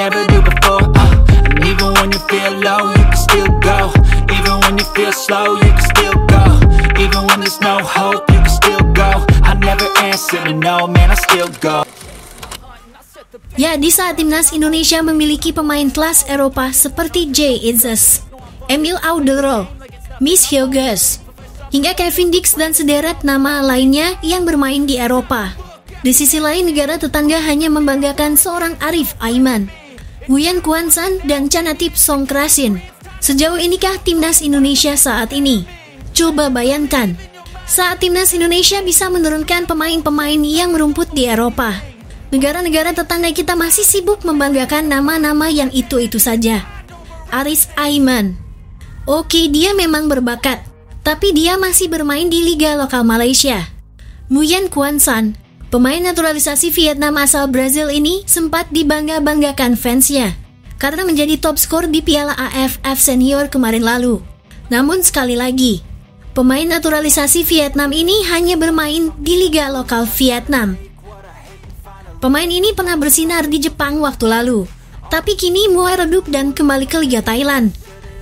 never do before. And even when you feel low, you can still go. Even when you feel slow, you can still go. Even when there's no hope, you can still go. I never answer to no, man, I still go. Ya, di saat timnas Indonesia memiliki pemain kelas Eropa seperti Jay Itzes, Emil Alderweireld, Miss Hughes, hingga Kevin Dix dan sederet nama lainnya yang bermain di Eropa. Di sisi lain, negara tetangga hanya membanggakan seorang Arif Aiman, Nguyen Xuan San, dan Chanatip Songkrasin. Sejauh inikah timnas Indonesia saat ini? Coba bayangkan, saat timnas Indonesia bisa menurunkan pemain-pemain yang merumput di Eropa. Negara-negara tetangga kita masih sibuk membanggakan nama-nama yang itu-itu saja. Arif Aiman, oke, dia memang berbakat, tapi dia masih bermain di liga lokal Malaysia. Nguyen Xuan San, pemain naturalisasi Vietnam asal Brazil ini sempat dibangga-banggakan fansnya karena menjadi top skor di Piala AFF Senior kemarin lalu. Namun sekali lagi, pemain naturalisasi Vietnam ini hanya bermain di liga lokal Vietnam. Pemain ini pernah bersinar di Jepang waktu lalu, tapi kini mulai redup dan kembali ke Liga Thailand.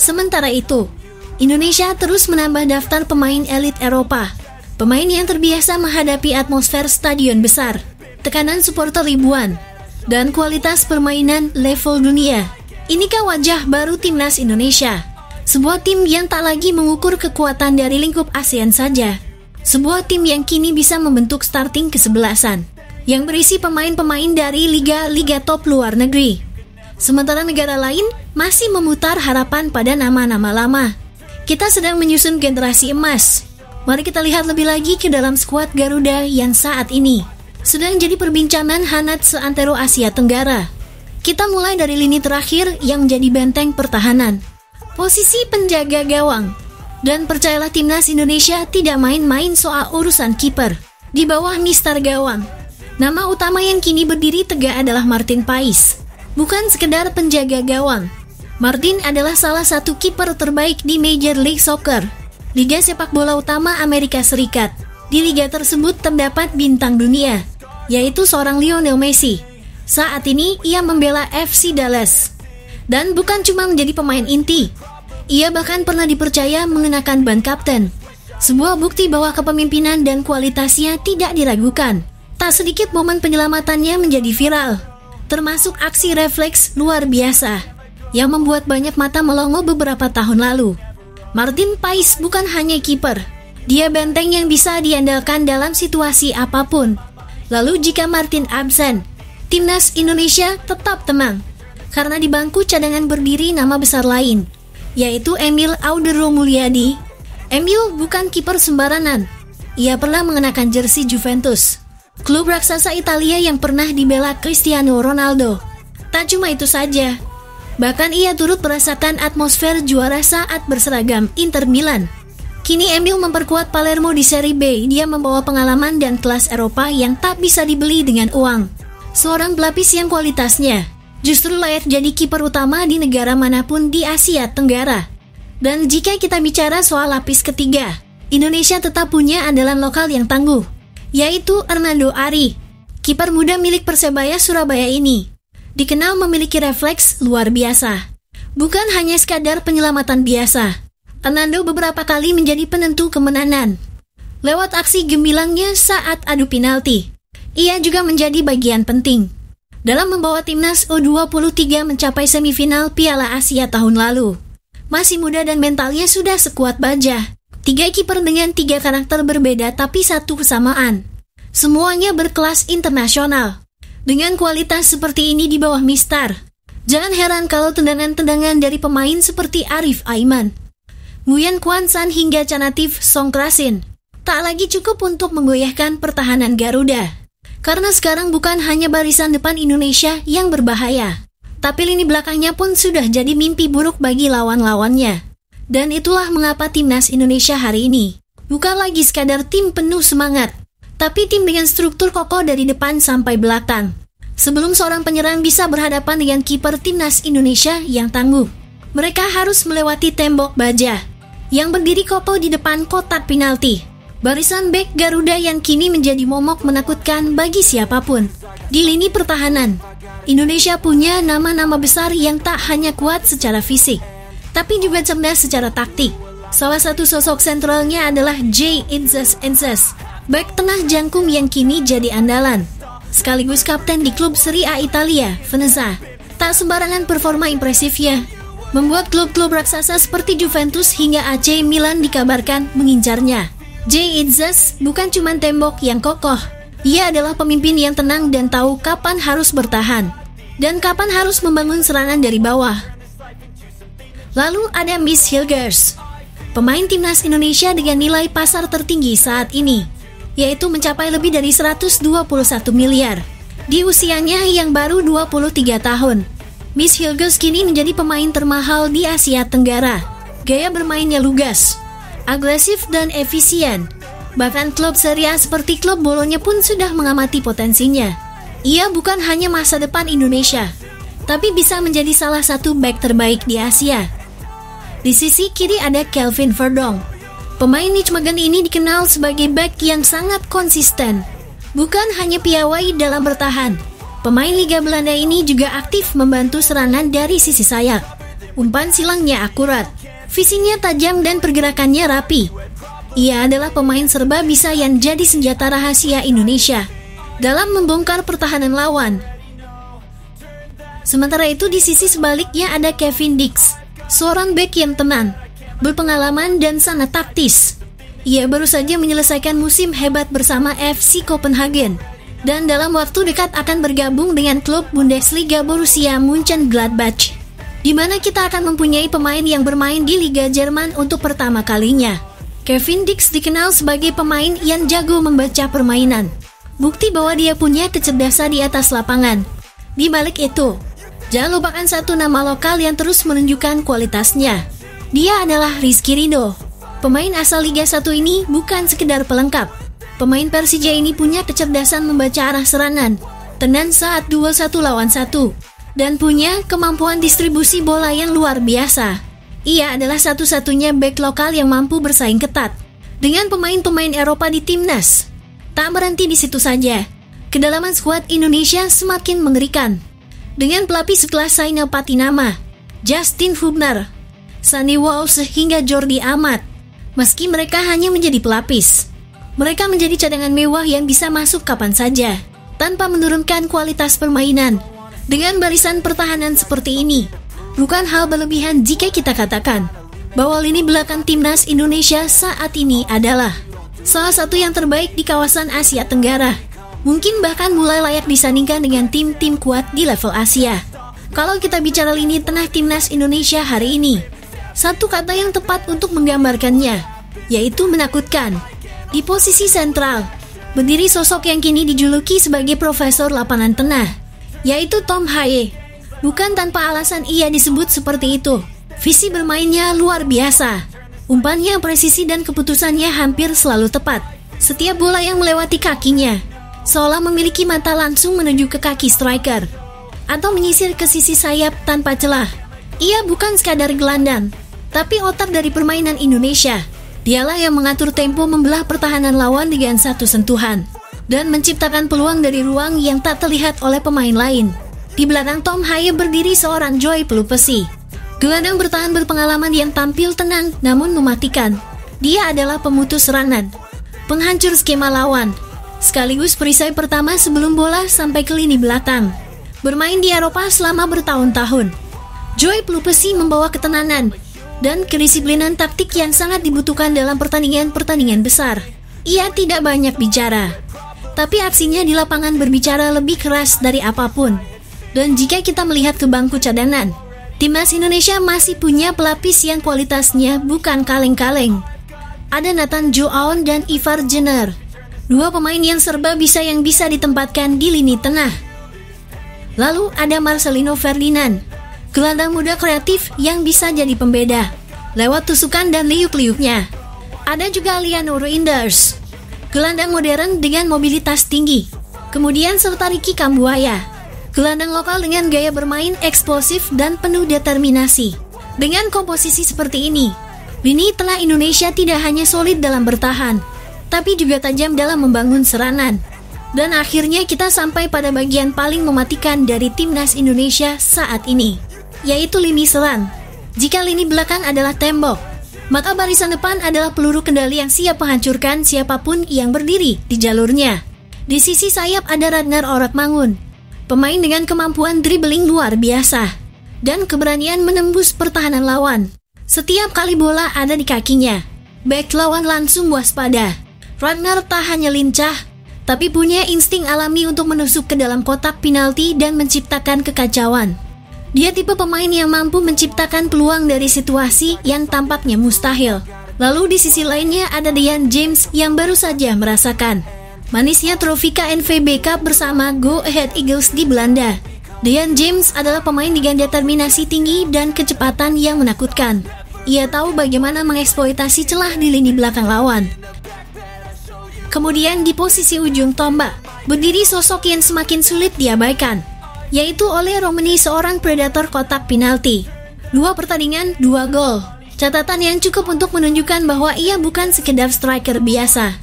Sementara itu, Indonesia terus menambah daftar pemain elit Eropa. Pemain yang terbiasa menghadapi atmosfer stadion besar, tekanan supporter ribuan, dan kualitas permainan level dunia. Inikah wajah baru timnas Indonesia? Sebuah tim yang tak lagi mengukur kekuatan dari lingkup ASEAN saja. Sebuah tim yang kini bisa membentuk starting kesebelasan, yang berisi pemain-pemain dari liga-liga top luar negeri. Sementara negara lain masih memutar harapan pada nama-nama lama. Kita sedang menyusun generasi emas. Mari kita lihat lebih lagi ke dalam skuad Garuda yang saat ini sedang jadi perbincangan hangat seantero Asia Tenggara. Kita mulai dari lini terakhir yang menjadi benteng pertahanan, posisi penjaga gawang. Dan percayalah, timnas Indonesia tidak main-main soal urusan kiper. Di bawah Mister Gawang, nama utama yang kini berdiri tegak adalah Martin Pais. Bukan sekedar penjaga gawang, Martin adalah salah satu kiper terbaik di Major League Soccer, liga sepak bola utama Amerika Serikat. Di liga tersebut terdapat bintang dunia, yaitu seorang Lionel Messi. Saat ini ia membela FC Dallas. Dan bukan cuma menjadi pemain inti, ia bahkan pernah dipercaya mengenakan ban kapten. Sebuah bukti bahwa kepemimpinan dan kualitasnya tidak diragukan. Tak sedikit momen penyelamatannya menjadi viral, termasuk aksi refleks luar biasa yang membuat banyak mata melongo beberapa tahun lalu. Martin Pais bukan hanya kiper, dia benteng yang bisa diandalkan dalam situasi apapun. Lalu jika Martin absen, timnas Indonesia tetap tenang, karena di bangku cadangan berdiri nama besar lain, yaitu Emil Alderweireld. Emil bukan kiper sembarangan, ia pernah mengenakan jersey Juventus, klub raksasa Italia yang pernah dibela Cristiano Ronaldo. Tak cuma itu saja, bahkan ia turut merasakan atmosfer juara saat berseragam Inter Milan. Kini Emil memperkuat Palermo di Serie B. Dia membawa pengalaman dan kelas Eropa yang tak bisa dibeli dengan uang. Seorang pelapis yang kualitasnya justru layak jadi kiper utama di negara manapun di Asia Tenggara. Dan jika kita bicara soal lapis ketiga, Indonesia tetap punya andalan lokal yang tangguh, yaitu Hernando Ari. Kiper muda milik Persebaya Surabaya ini dikenal memiliki refleks luar biasa. Bukan hanya sekadar penyelamatan biasa, Hernando beberapa kali menjadi penentu kemenangan lewat aksi gemilangnya saat adu penalti. Ia juga menjadi bagian penting dalam membawa timnas U23 mencapai semifinal Piala Asia tahun lalu. Masih muda dan mentalnya sudah sekuat baja. 3 kiper dengan 3 karakter berbeda tapi satu kesamaan. Semuanya berkelas internasional. Dengan kualitas seperti ini di bawah Mister, jangan heran kalau tendangan-tendangan dari pemain seperti Arif Aiman, Nguyen Xuan San hingga Chanatip Songkrasin tak lagi cukup untuk menggoyahkan pertahanan Garuda. Karena sekarang bukan hanya barisan depan Indonesia yang berbahaya, tapi lini belakangnya pun sudah jadi mimpi buruk bagi lawan-lawannya. Dan itulah mengapa timnas Indonesia hari ini bukan lagi sekadar tim penuh semangat, tapi tim dengan struktur kokoh dari depan sampai belakang. Sebelum seorang penyerang bisa berhadapan dengan kiper timnas Indonesia yang tangguh, mereka harus melewati tembok baja yang berdiri kokoh di depan kotak penalti. Barisan bek Garuda yang kini menjadi momok menakutkan bagi siapapun. Di lini pertahanan, Indonesia punya nama-nama besar yang tak hanya kuat secara fisik, tapi juga cerdas secara taktik. Salah satu sosok sentralnya adalah Jay Idzas, bek tengah jangkung yang kini jadi andalan, sekaligus kapten di klub Serie A Italia, Venezia. Tak sembarangan performa impresifnya membuat klub-klub raksasa seperti Juventus hingga AC Milan dikabarkan mengincarnya. Jay Idzas bukan cuma tembok yang kokoh, ia adalah pemimpin yang tenang dan tahu kapan harus bertahan dan kapan harus membangun serangan dari bawah. Lalu ada Miss Hilgers, pemain timnas Indonesia dengan nilai pasar tertinggi saat ini, yaitu mencapai lebih dari 121 miliar di usianya yang baru 23 tahun. Miss Hilgers kini menjadi pemain termahal di Asia Tenggara. Gaya bermainnya lugas, agresif dan efisien. Bahkan klub Serie A seperti klub Bologna pun sudah mengamati potensinya. Ia bukan hanya masa depan Indonesia, tapi bisa menjadi salah satu bek terbaik di Asia. Di sisi kiri ada Kelvin Verdonk. Pemain Nijmegen ini dikenal sebagai bek yang sangat konsisten, bukan hanya piawai dalam bertahan. Pemain Liga Belanda ini juga aktif membantu serangan dari sisi sayap. Umpan silangnya akurat, visinya tajam dan pergerakannya rapi. Ia adalah pemain serba bisa yang jadi senjata rahasia Indonesia dalam membongkar pertahanan lawan. Sementara itu di sisi sebaliknya ada Kevin Dix, seorang bek yang tenang, berpengalaman dan sangat taktis. Ia baru saja menyelesaikan musim hebat bersama FC Copenhagen dan dalam waktu dekat akan bergabung dengan klub Bundesliga Borussia Mönchengladbach, di mana kita akan mempunyai pemain yang bermain di Liga Jerman untuk pertama kalinya. Kevin Dix dikenal sebagai pemain yang jago membaca permainan, bukti bahwa dia punya kecerdasan di atas lapangan. Di balik itu, jangan lupakan satu nama lokal yang terus menunjukkan kualitasnya. Dia adalah Rizky Ridho. Pemain asal Liga 1 ini bukan sekedar pelengkap. Pemain Persija ini punya kecerdasan membaca arah serangan, tenang saat 2-1 lawan 1, dan punya kemampuan distribusi bola yang luar biasa. Ia adalah satu-satunya bek lokal yang mampu bersaing ketat dengan pemain-pemain Eropa di timnas. Tak berhenti di situ saja, kedalaman skuad Indonesia semakin mengerikan. Dengan pelapis sekelas Saina Patinama, Justin Hubner, Sonny Walsh hingga Jordi Amat. Meski mereka hanya menjadi pelapis, mereka menjadi cadangan mewah yang bisa masuk kapan saja, tanpa menurunkan kualitas permainan. Dengan barisan pertahanan seperti ini, bukan hal berlebihan jika kita katakan bahwa lini belakang timnas Indonesia saat ini adalah salah satu yang terbaik di kawasan Asia Tenggara. Mungkin bahkan mulai layak disandingkan dengan tim-tim kuat di level Asia. Kalau kita bicara lini tengah timnas Indonesia hari ini, satu kata yang tepat untuk menggambarkannya, yaitu menakutkan. Di posisi sentral, berdiri sosok yang kini dijuluki sebagai Profesor Lapangan Tengah, yaitu Tom Haye. Bukan tanpa alasan ia disebut seperti itu. Visi bermainnya luar biasa. Umpannya presisi dan keputusannya hampir selalu tepat. Setiap bola yang melewati kakinya seolah memiliki mata langsung menuju ke kaki striker atau menyisir ke sisi sayap tanpa celah. Ia bukan sekadar gelandang, tapi otak dari permainan Indonesia. Dialah yang mengatur tempo membelah pertahanan lawan dengan satu sentuhan dan menciptakan peluang dari ruang yang tak terlihat oleh pemain lain. Di belakang Tom Haye berdiri seorang Joy Pelupesi, gelandang bertahan berpengalaman yang tampil tenang namun mematikan. Dia adalah pemutus serangan, penghancur skema lawan, sekaligus perisai pertama sebelum bola sampai ke lini belakang. Bermain di Eropa selama bertahun-tahun, Joy Pelupesi membawa ketenangan dan kedisiplinan taktik yang sangat dibutuhkan dalam pertandingan-pertandingan besar. Ia tidak banyak bicara, tapi aksinya di lapangan berbicara lebih keras dari apapun. Dan jika kita melihat ke bangku cadangan, timnas Indonesia masih punya pelapis yang kualitasnya bukan kaleng-kaleng. Ada Nathan Joaon dan Ivar Jenner, dua pemain yang serba bisa yang bisa ditempatkan di lini tengah. Lalu ada Marcelino Ferdinand, gelandang muda kreatif yang bisa jadi pembeda lewat tusukan dan liuk-liuknya. Ada juga Liano Reinders, gelandang modern dengan mobilitas tinggi. Kemudian serta Ricky Kambuaya, gelandang lokal dengan gaya bermain eksplosif dan penuh determinasi. Dengan komposisi seperti ini, lini tengah Indonesia tidak hanya solid dalam bertahan, tapi juga tajam dalam membangun serangan. Dan akhirnya kita sampai pada bagian paling mematikan dari timnas Indonesia saat ini, yaitu lini serang. Jika lini belakang adalah tembok, maka barisan depan adalah peluru kendali yang siap menghancurkan siapapun yang berdiri di jalurnya. Di sisi sayap ada Ragnar Oratmangun, pemain dengan kemampuan dribbling luar biasa dan keberanian menembus pertahanan lawan. Setiap kali bola ada di kakinya, bek lawan langsung waspada. Ragnar tak hanya lincah, tapi punya insting alami untuk menusuk ke dalam kotak penalti dan menciptakan kekacauan. Dia tipe pemain yang mampu menciptakan peluang dari situasi yang tampaknya mustahil. Lalu di sisi lainnya ada Dejan James yang baru saja merasakan manisnya trofi KNVB Cup bersama Go Ahead Eagles di Belanda. Dejan James adalah pemain dengan determinasi tinggi dan kecepatan yang menakutkan. Ia tahu bagaimana mengeksploitasi celah di lini belakang lawan. Kemudian di posisi ujung tombak, berdiri sosok yang semakin sulit diabaikan, yaitu Ole Romani, seorang predator kotak penalti. 2 pertandingan, 2 gol. Catatan yang cukup untuk menunjukkan bahwa ia bukan sekedar striker biasa.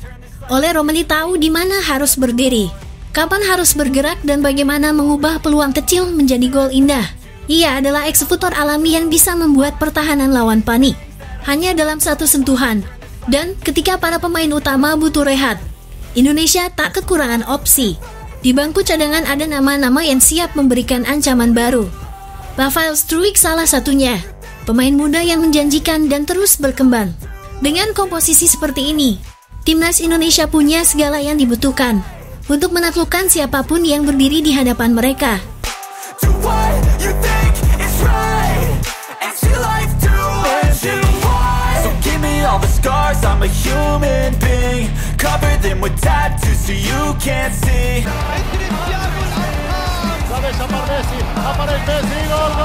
Ole Romani tahu di mana harus berdiri, kapan harus bergerak, dan bagaimana mengubah peluang kecil menjadi gol indah. Ia adalah eksekutor alami yang bisa membuat pertahanan lawan panik hanya dalam satu sentuhan. Dan ketika para pemain utama butuh rehat, Indonesia tak kekurangan opsi. Di bangku cadangan ada nama-nama yang siap memberikan ancaman baru. Pavel Struijk salah satunya, pemain muda yang menjanjikan dan terus berkembang. Dengan komposisi seperti ini, timnas Indonesia punya segala yang dibutuhkan untuk menaklukkan siapapun yang berdiri di hadapan mereka. All the scars, I'm a human being. Cover them with tattoos so you can't see. La desaparece, aparece, gol.